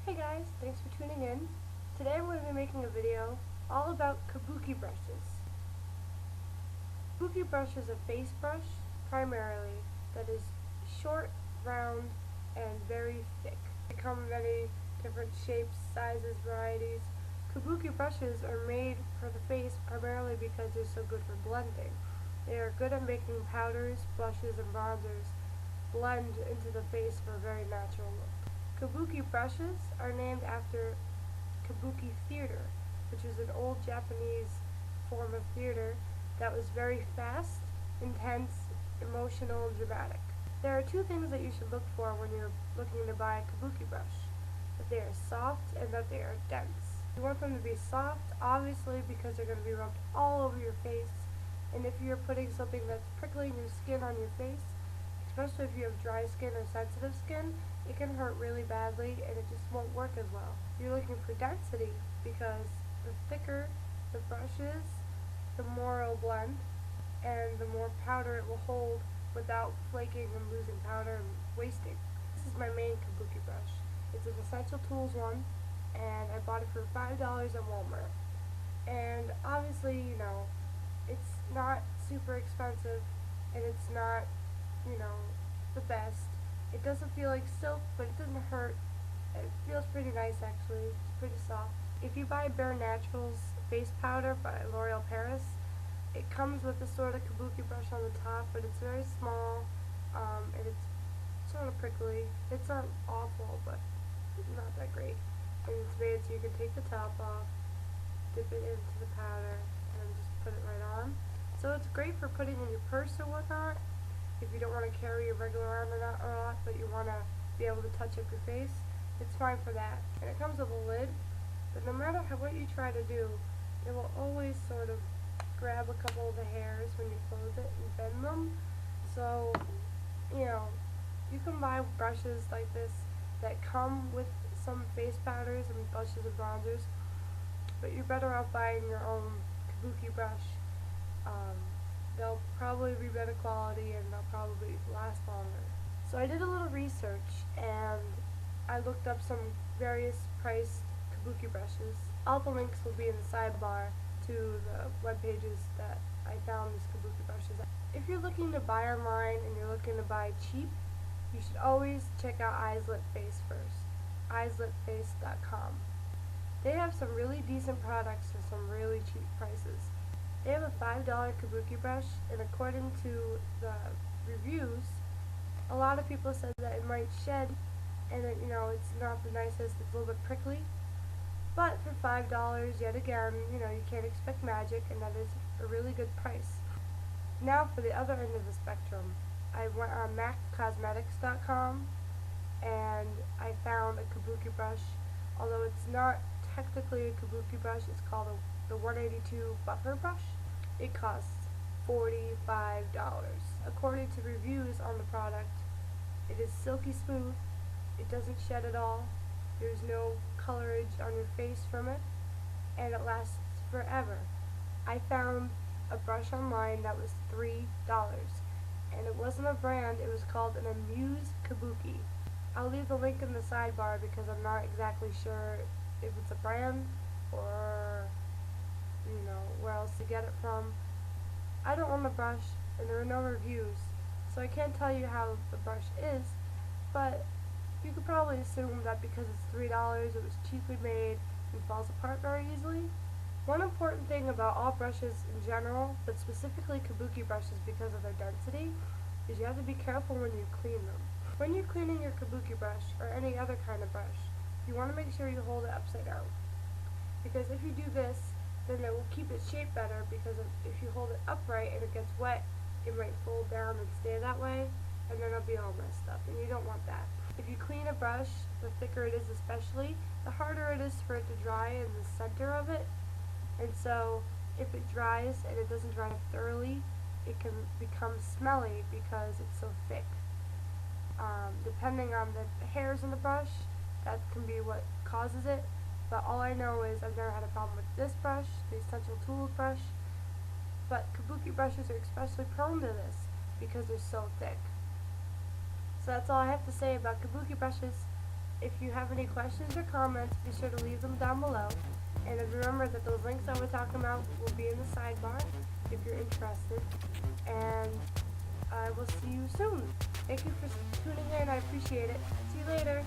Hey guys, thanks for tuning in. Today I'm going to be making a video all about kabuki brushes. Kabuki brush is a face brush, primarily, that is short, round, and very thick. They come in many different shapes, sizes, varieties. Kabuki brushes are made for the face primarily because they're so good for blending. They are good at making powders, blushes, and bronzers blend into the face for a very natural look. Kabuki brushes are named after Kabuki theater, which is an old Japanese form of theater that was very fast, intense, emotional, and dramatic. There are two things that you should look for when you're looking to buy a kabuki brush: that they are soft and that they are dense. You want them to be soft, obviously, because they're going to be rubbed all over your face, and if you're putting something that's prickling your skin on your face, especially if you have dry skin or sensitive skin, it can hurt really badly and it just won't work as well. You're looking for density because the thicker the brush is, the more it will blend and the more powder it will hold without flaking and losing powder and wasting. This is my main kabuki brush. It's an Essential Tools one, and I bought it for $5 at Walmart. And obviously, it's not super expensive and it's not, the best. It doesn't feel like silk, but it doesn't hurt. It feels pretty nice actually. It's pretty soft. If you buy Bare Naturals face powder by L'Oreal Paris, it comes with a sort of kabuki brush on the top, but it's very small, and it's sort of prickly. It's not awful, but it's not that great. And it's made so you can take the top off, dip it into the powder, and then just put it right on. So it's great for putting in your purse or whatnot, if you don't want to carry your regular arm or not, but you want to be able to touch up your face. It's fine for that. And it comes with a lid, but no matter what you try to do, it will always sort of grab a couple of the hairs when you close it and bend them. So, you can buy brushes like this that come with some face powders and blushes and bronzers, but you're better off buying your own kabuki brush. They'll probably be better quality and they'll probably last longer. So I did a little research and I looked up some various priced kabuki brushes. All the links will be in the sidebar to the web pages that I found these kabuki brushes at. If you're looking to buy online and you're looking to buy cheap, you should always check out E.L.F Face first. EYESLIPFace.com. They have some really decent products for some really cheap prices. They have a $5 kabuki brush, and according to the reviews, a lot of people said that it might shed, and that, it's not the nicest, it's a little bit prickly. But for $5, yet again, you can't expect magic, and that is a really good price. Now for the other end of the spectrum, I went on MACcosmetics.com, and I found a kabuki brush. Although it's not technically a kabuki brush, it's called the 182 Buffer Brush. It costs $45. According to reviews on the product, it is silky smooth, it doesn't shed at all, there's no colorage on your face from it, and it lasts forever. I found a brush online that was $3, and it wasn't a brand, it was called an Amuse Kabuki. I'll leave the link in the sidebar because I'm not exactly sure if it's a brand or where else to get it from. I don't own the brush and there are no reviews, so I can't tell you how the brush is, but you could probably assume that because it's $3 it was cheaply made and falls apart very easily. One important thing about all brushes in general, but specifically kabuki brushes because of their density, is you have to be careful when you clean them. When you're cleaning your kabuki brush or any other kind of brush, you want to make sure you hold it upside down, because if you do this, then it will keep its shape better, because if you hold it upright and it gets wet, it might fold down and stay that way, and then it'll be all messed up, and you don't want that. If you clean a brush, the thicker it is especially, the harder it is for it to dry in the center of it, and so if it dries and it doesn't dry thoroughly, it can become smelly because it's so thick. Depending on the hairs in the brush, that can be what causes it. But all I know is I've never had a problem with this brush, the Essential Tools brush, but kabuki brushes are especially prone to this because they're so thick. So that's all I have to say about kabuki brushes. If you have any questions or comments, be sure to leave them down below. And remember that those links I was talking about will be in the sidebar if you're interested. And I will see you soon. Thank you for tuning in. I appreciate it. See you later.